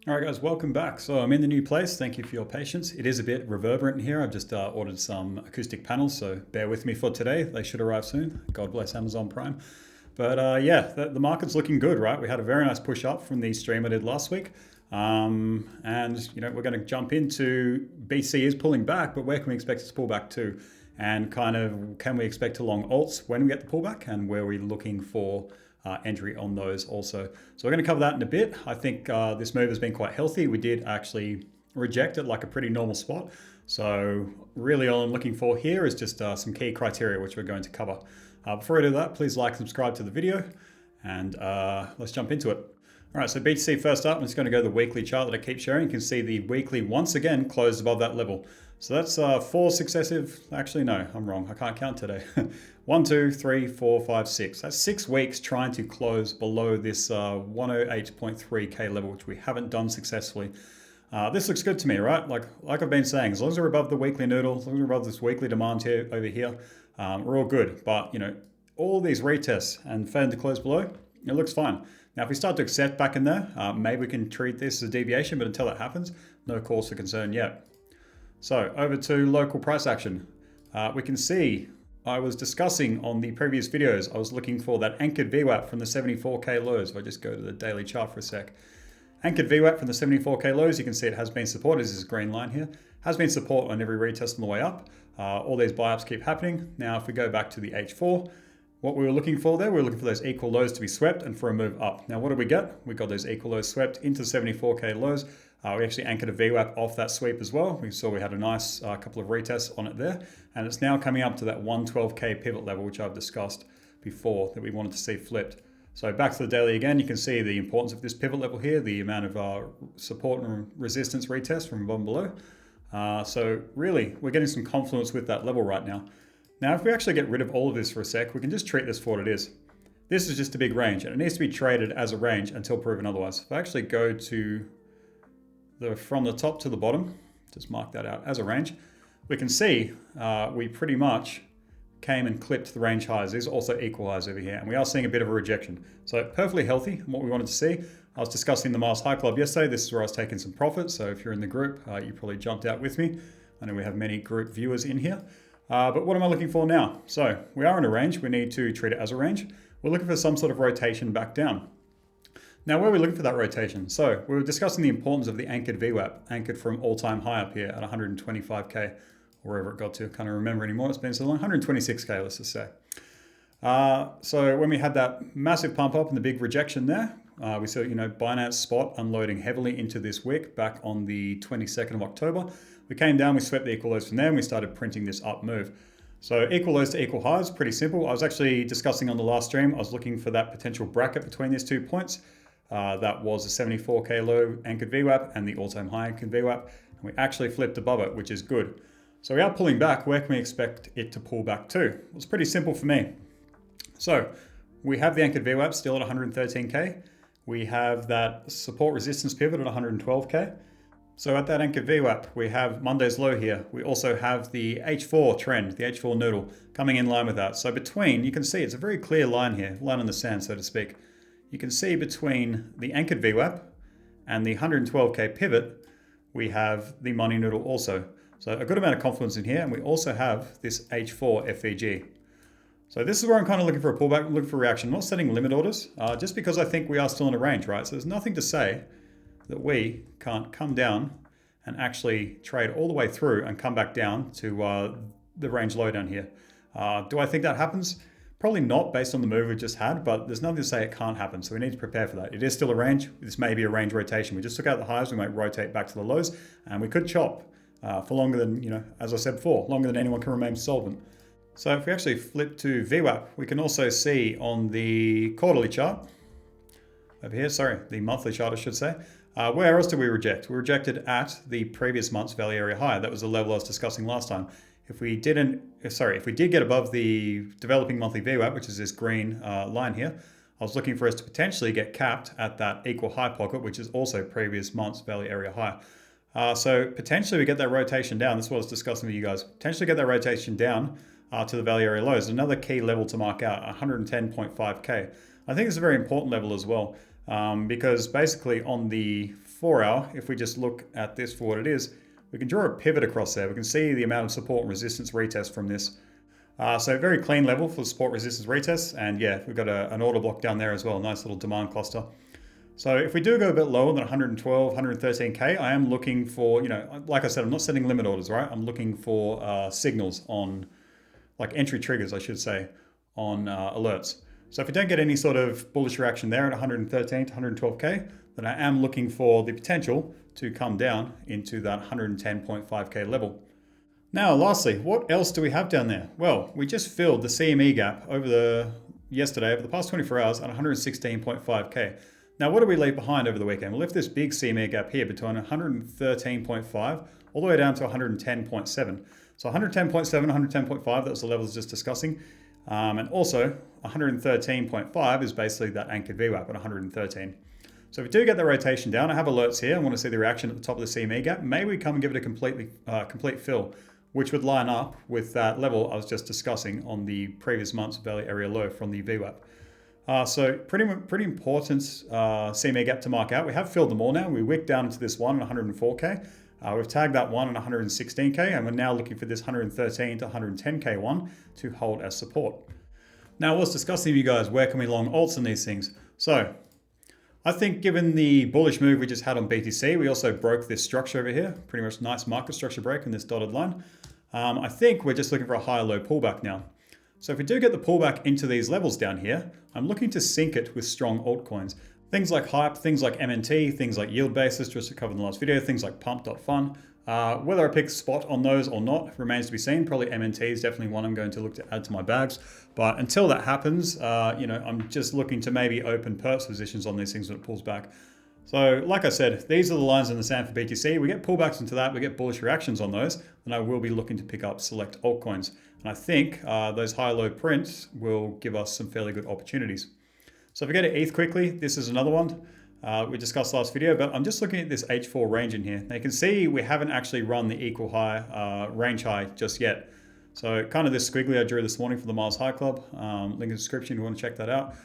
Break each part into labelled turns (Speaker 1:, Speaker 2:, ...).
Speaker 1: All right, guys, welcome back. So I'm in the new place. Thank you for your patience. It is a bit reverberant in here. I've just ordered some acoustic panels, so bear with me for today. They should arrive soon. God bless Amazon Prime. But yeah, the market's looking good, right? We had a very nice push up from the stream I did last week. And we're going to jump into BTC is pulling back, but where can we expect it to pull back to? And kind of can we expect to long alts when we get the pullback, and where are we looking for entry on those also. So we're going to cover that in a bit. I think this move has been quite healthy. We did actually reject it like a pretty normal spot. So really all I'm looking for here is just some key criteria, which we're going to cover. Before I do that, please like and subscribe to the video, and let's jump into it. All right, so BTC first up, I'm just going to go to the weekly chart that I keep sharing. You can see the weekly once again closed above that level. So that's four successive, actually no, I'm wrong. I can't count today. 1, 2, 3, 4, 5, 6. That's 6 weeks trying to close below this 108.3K level, which we haven't done successfully. This looks good to me, right? Like I've been saying, as long as we're above the weekly noodle, as long as we're above this weekly demand here over here, we're all good. But all these retests and failing to close below, it looks fine. Now, if we start to accept back in there, maybe we can treat this as a deviation, but until that happens, no cause for concern yet. So over to local price action. We can see I was discussing on the previous videos, I was looking for that anchored VWAP from the 74K lows. If I just go to the daily chart for a sec. Anchored VWAP from the 74K lows, you can see it has been supported. This is this green line here. Has been support on every retest on the way up. All these buy-ups keep happening. Now, if we go back to the H4, what we were looking for there, we were looking for those equal lows to be swept and for a move up. Now, what did we get? We got those equal lows swept into 74K lows. We actually anchored a VWAP off that sweep as well. We saw we had a nice couple of retests on it there. And it's now coming up to that 112K pivot level, which I've discussed before that we wanted to see flipped. So back to the daily again, you can see the importance of this pivot level here, the amount of support and resistance retest from above and below. So really, we're getting some confluence with that level right now. Now, if we actually get rid of all of this for a sec, we can just treat this for what it is. This is just a big range, and it needs to be traded as a range until proven otherwise. If I actually go to from the top to the bottom, just mark that out as a range, we can see we pretty much came and clipped the range highs. These are also equal highs over here, and we are seeing a bit of a rejection. So perfectly healthy, what we wanted to see. I was discussing the Mars High Club yesterday. This is where I was taking some profit. So if you're in the group, you probably jumped out with me. I know we have many group viewers in here. But what am I looking for now? So we are in a range. We need to treat it as a range. We're looking for some sort of rotation back down. Now, where are we looking for that rotation? So we were discussing the importance of the anchored VWAP, anchored from all-time high up here at 125K, or wherever it got to. I can't remember anymore. It's been so long. 126K, let's just say. So when we had that massive pump up and the big rejection there, we saw, Binance Spot unloading heavily into this wick back on the 22nd of October. We came down, we swept the equal lows from there, and we started printing this up move. So equal lows to equal highs, pretty simple. I was actually discussing on the last stream, I was looking for that potential bracket between these 2 points. That was a 74K low anchored VWAP and the all-time high anchored VWAP. And we actually flipped above it, which is good. So we are pulling back. Where can we expect it to pull back to? Well, it's pretty simple for me. So we have the anchored VWAP still at 113K. We have that support resistance pivot at 112K. So at that anchored VWAP, we have Monday's low here. We also have the H4 trend, the H4 noodle, coming in line with that. So between, you can see it's a very clear line here, line in the sand, so to speak. You can see between the anchored VWAP and the 112K pivot, we have the money noodle also. So a good amount of confluence in here, and we also have this H4 FVG. So this is where I'm kind of looking for a pullback, looking for reaction. I'm not setting limit orders, just because I think we are still in a range, right? So there's nothing to say that we can't come down and actually trade all the way through and come back down to the range low down here. Do I think that happens? Probably not based on the move we just had, but there's nothing to say it can't happen. So we need to prepare for that. It is still a range. This may be a range rotation. We just took out the highs. We might rotate back to the lows, and we could chop for longer than, as I said before, longer than anyone can remain solvent. So if we actually flip to VWAP, we can also see on the quarterly chart over here, the monthly chart, I should say. Where else did we reject? We rejected at the previous month's value area high. That was the level I was discussing last time. If we did get above the developing monthly VWAP, which is this green line here, I was looking for us to potentially get capped at that equal high pocket, which is also previous month's value area high. So potentially we get that rotation down. This is what I was discussing with you guys. Potentially get that rotation down to the value area lows. Another key level to mark out, 110.5K. I think it's a very important level as well, because basically on the 4 hour, if we just look at this for what it is, we can draw a pivot across there. We can see the amount of support and resistance retest from this. So very clean level for support resistance retest. And yeah, we've got an order block down there as well. Nice little demand cluster. So if we do go a bit lower than 112, 113K, I am looking for, like I said, I'm not setting limit orders, right? I'm looking for signals on, like entry triggers, I should say, on alerts. So if we don't get any sort of bullish reaction there at 113 to 112K, then I am looking for the potential to come down into that 110.5K level. Now, lastly, what else do we have down there? Well, we just filled the CME gap over the past 24 hours at 116.5K. Now, what do we leave behind over the weekend? We left this big CME gap here between 113.5 all the way down to 110.7. So 110.7, 110.5, that was the levels just discussing. And also 113.5 is basically that anchored VWAP at 113. So if we do get the rotation down, I have alerts here. I want to see the reaction at the top of the CME gap. Maybe we come and give it a complete fill, which would line up with that level I was just discussing on the previous month's value area low from the VWAP. So pretty important CME gap to mark out. We have filled them all now. We wicked down into this one at 104K. We've tagged that one at 116K, and we're now looking for this 113 to 110K one to hold as support. Now, I was discussing with you guys, where can we long alts in these things? So I think given the bullish move we just had on BTC, we also broke this structure over here, pretty much nice market structure break in this dotted line. I think we're just looking for a higher low pullback now. So if we do get the pullback into these levels down here, I'm looking to sync it with strong altcoins. Things like Hype, things like MNT, things like YIELDBASIS, just to cover in the last video, things like Pump.fun. Whether I pick spot on those or not remains to be seen. Probably MNT is definitely one I'm going to look to add to my bags. But until that happens, I'm just looking to maybe open perps positions on these things when it pulls back. So like I said, these are the lines in the sand for BTC. We get pullbacks into that, we get bullish reactions on those, and I will be looking to pick up select altcoins. And I think those high-low prints will give us some fairly good opportunities. So if we go to ETH quickly, this is another one we discussed last video, but I'm just looking at this H4 range in here. Now you can see we haven't actually run the equal high, range high just yet. So kind of this squiggly I drew this morning for the Mars High Club, link in the description if you want to check that out.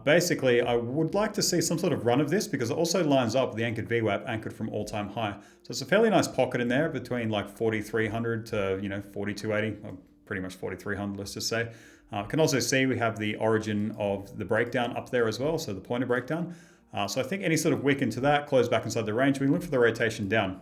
Speaker 1: Basically, I would like to see some sort of run of this because it also lines up with the anchored VWAP anchored from all-time high. So it's a fairly nice pocket in there between like 4,300 to 4,280, or pretty much 4,300, let's just say. Can also see we have the origin of the breakdown up there as well, so the pointer breakdown. So I think any sort of wick into that, close back inside the range, we can look for the rotation down.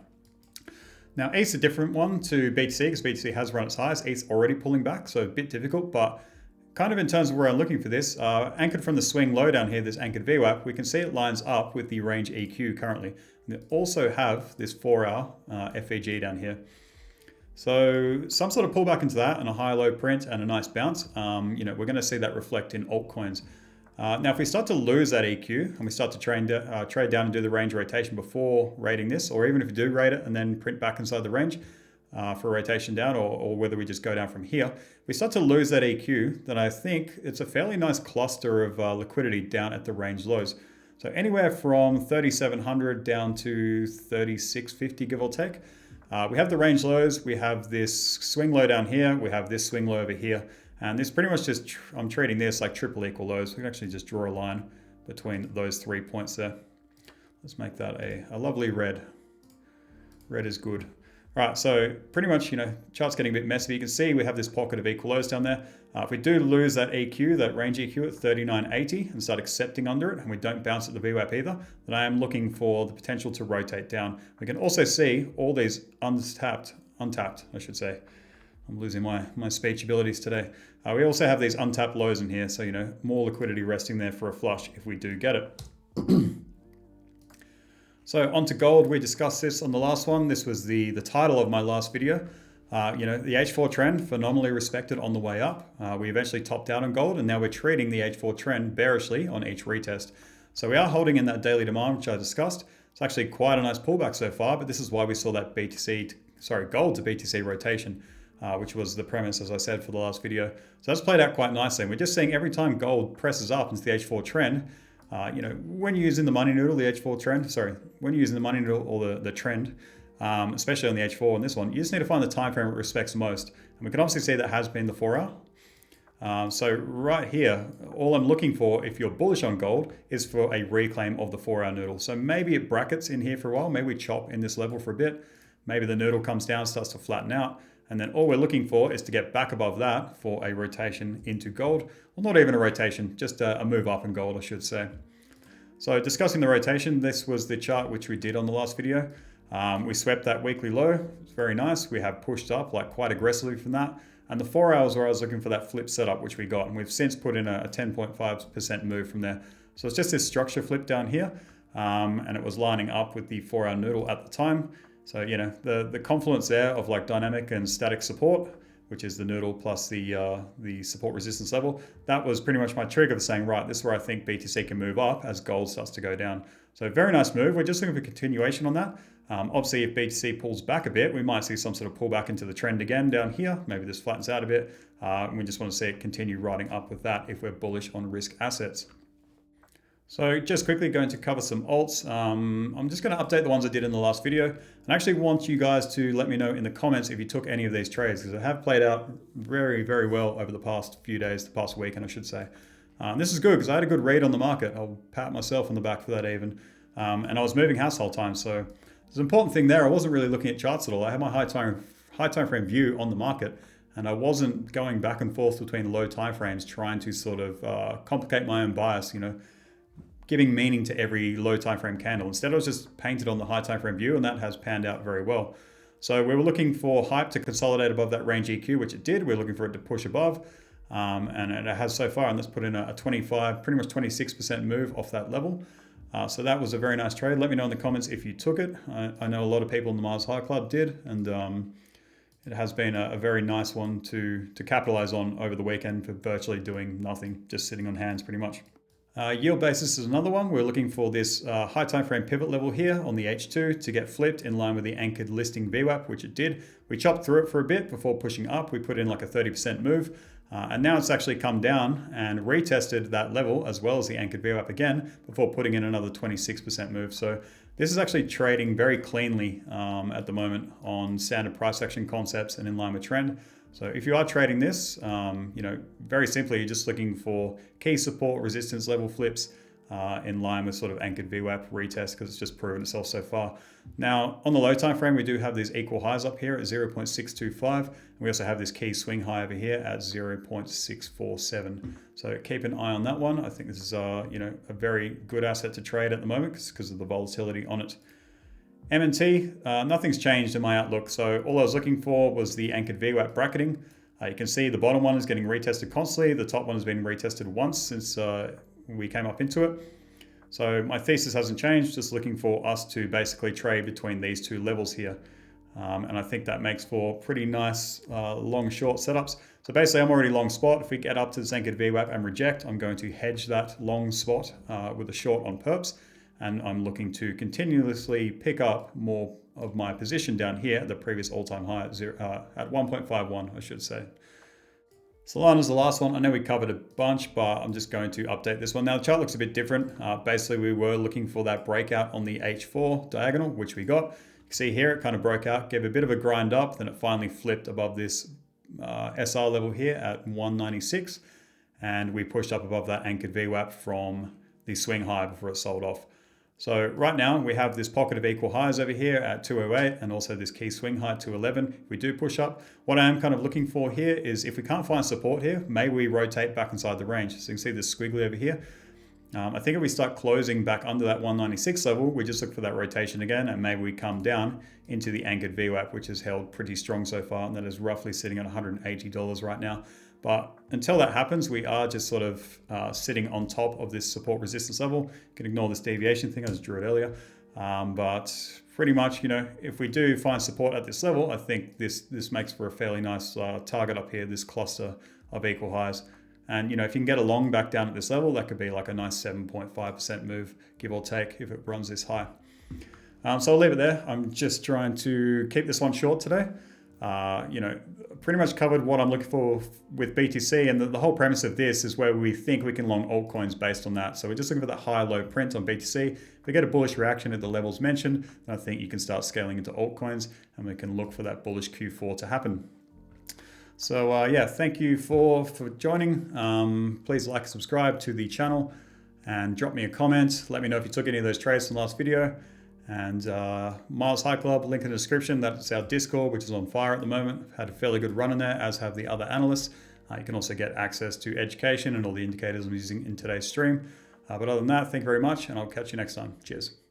Speaker 1: Now, ETH's a different one to BTC because BTC has run its highs. ETH's already pulling back, so a bit difficult, but kind of in terms of where I'm looking for this, anchored from the swing low down here, this anchored VWAP, we can see it lines up with the range EQ currently. And they also have this 4-hour FEG down here. So some sort of pullback into that and a high low print and a nice bounce. We're going to see that reflect in altcoins. Now, if we start to lose that EQ and we start to trade down and do the range rotation before rating this, or even if we do rate it and then print back inside the range for a rotation down, or whether we just go down from here, if we start to lose that EQ, then I think it's a fairly nice cluster of liquidity down at the range lows. So anywhere from 3,700 down to 3,650, give or take. We have the range lows, we have this swing low down here, we have this swing low over here, and this pretty much just, I'm treating this like triple equal lows. We can actually just draw a line between those 3 points there. Let's make that a lovely red. Red is good. All right, so pretty much, chart's getting a bit messy. You can see we have this pocket of equal lows down there. If we do lose that EQ, that range EQ at 3980 and start accepting under it, and we don't bounce at the VWAP either, then I am looking for the potential to rotate down. We can also see all these untapped, I should say. I'm losing my speech abilities today. We also have these untapped lows in here, so, more liquidity resting there for a flush if we do get it. So onto gold, we discussed this on the last one. This was the title of my last video. The H4 trend phenomenally respected on the way up. We eventually topped out on gold, and now we're trading the H4 trend bearishly on each retest. So we are holding in that daily demand, which I discussed. It's actually quite a nice pullback so far, but this is why we saw that gold to BTC rotation, which was the premise, as I said, for the last video. So that's played out quite nicely. And we're just seeing every time gold presses up into the H4 trend, when you're using the money noodle, when you're using the money noodle or the trend, especially on the H4 and this one, you just need to find the time frame it respects most. And we can obviously see that has been the 4-hour. So right here, all I'm looking for, if you're bullish on gold, is for a reclaim of the 4-hour noodle. So maybe it brackets in here for a while. Maybe we chop in this level for a bit. Maybe the noodle comes down, starts to flatten out. And then all we're looking for is to get back above that for a rotation into gold. Well, not even a rotation, just a move up in gold, I should say. So discussing the rotation, this was the chart which we did on the last video. We swept that weekly low. It's very nice. We have pushed up like quite aggressively from that. And the 4 hours where I was looking for that flip setup, which we got, and we've since put in a 10.5% move from there. So it's just this structure flip down here, and it was lining up with the 4-hour noodle at the time. So, you know, the confluence there of like dynamic and static support, which is the noodle plus the support resistance level, that was pretty much my trigger for saying, right, this is where I think BTC can move up as gold starts to go down. So very nice move. We're just looking for continuation on that. Obviously, if BTC pulls back a bit, we might see some sort of pullback into the trend again down here. Maybe this flattens out a bit. We just want to see it continue riding up with that if we're bullish on risk assets. So just quickly going to cover some alts. I'm just going to update the ones I did in the last video. And I actually want you guys to let me know in the comments if you took any of these trades, because I have played out very, very well over the past few days, the past weekend, I should say. This is good because I had a good read on the market. I'll pat myself on the back for that even. And I was moving household time. So there's an important thing there. I wasn't really looking at charts at all. I had my high time frame view on the market, and I wasn't going back and forth between low time frames trying to sort of complicate my own bias, you know, giving meaning to every low time frame candle. Instead, I was just painted on the high time frame view, and that has panned out very well. So we were looking for hype to consolidate above that range EQ, which it did. We're looking for it to push above, and it has so far. And let's put in a 25, pretty much 26% move off that level. So that was a very nice trade. Let me know in the comments if you took it. I know a lot of people in the Mars High Club did, and it has been a very nice one to capitalize on over the weekend for virtually doing nothing, just sitting on hands pretty much. YIELDBASIS is another one. We're looking for this high time frame pivot level here on the H2 to get flipped in line with the anchored listing VWAP, which it did. We chopped through it for a bit before pushing up. We put in like a 30% move. And now it's actually come down and retested that level as well as the anchored VWAP again before putting in another 26% move. So this is actually trading very cleanly at the moment on standard price action concepts and in line with trend. So if you are trading this, you know, very simply, you're just looking for key support resistance level flips in line with sort of anchored VWAP retest because it's just proven itself so far. Now, on the low time frame, we do have these equal highs up here at 0.625. And we also have this key swing high over here at 0.647. So keep an eye on that one. I think this is you know, a very good asset to trade at the moment because of the volatility on it. M&T, nothing's changed in my outlook. So all I was looking for was the anchored VWAP bracketing. You can see the bottom one is getting retested constantly. The top one has been retested once since we came up into it. So my thesis hasn't changed, just looking for us to basically trade between these two levels here. And I think that makes for pretty nice long short setups. So basically I'm already long spot. If we get up to this anchored VWAP and reject, I'm going to hedge that long spot with a short on perps. And I'm looking to continuously pick up more of my position down here at the previous all-time high at 1.51, I should say. Solana's the last one. I know we covered a bunch, but I'm just going to update this one. Now the chart looks a bit different. Basically, we were looking for that breakout on the H4 diagonal, which we got. You can see here, it kind of broke out, gave a bit of a grind up, then it finally flipped above this SR level here at 196. And we pushed up above that anchored VWAP from the swing high before it sold off. So right now we have this pocket of equal highs over here at 208 and also this key swing high at 211. If we do push up, what I am kind of looking for here is if we can't find support here, may we rotate back inside the range. So you can see this squiggly over here. I think if we start closing back under that 196 level, we just look for that rotation again and maybe we come down into the anchored VWAP, which has held pretty strong so far, and that is roughly sitting at $180 right now. But until that happens, we are just sort of sitting on top of this support resistance level. You can ignore this deviation thing, I just drew it earlier. But pretty much, you know, if we do find support at this level, I think this makes for a fairly nice target up here, this cluster of equal highs. And, you know, if you can get a long back down at this level, that could be like a nice 7.5% move, give or take, if it runs this high. So I'll leave it there. I'm just trying to keep this one short today. You know, pretty much covered what I'm looking for with BTC, and the whole premise of this is where we think we can long altcoins based on that. So we're just looking for that high-low print on BTC. If we get a bullish reaction at the levels mentioned, then I think you can start scaling into altcoins, and we can look for that bullish Q4 to happen. So yeah, thank you for joining. Please like and subscribe to the channel and drop me a comment. Let me know if you took any of those trades in the last video. And Miles High Club, link in the description. That's our Discord, which is on fire at the moment. Had a fairly good run in there, as have the other analysts. You can also get access to education and all the indicators I'm using in today's stream. But other than that, thank you very much, and I'll catch you next time. Cheers.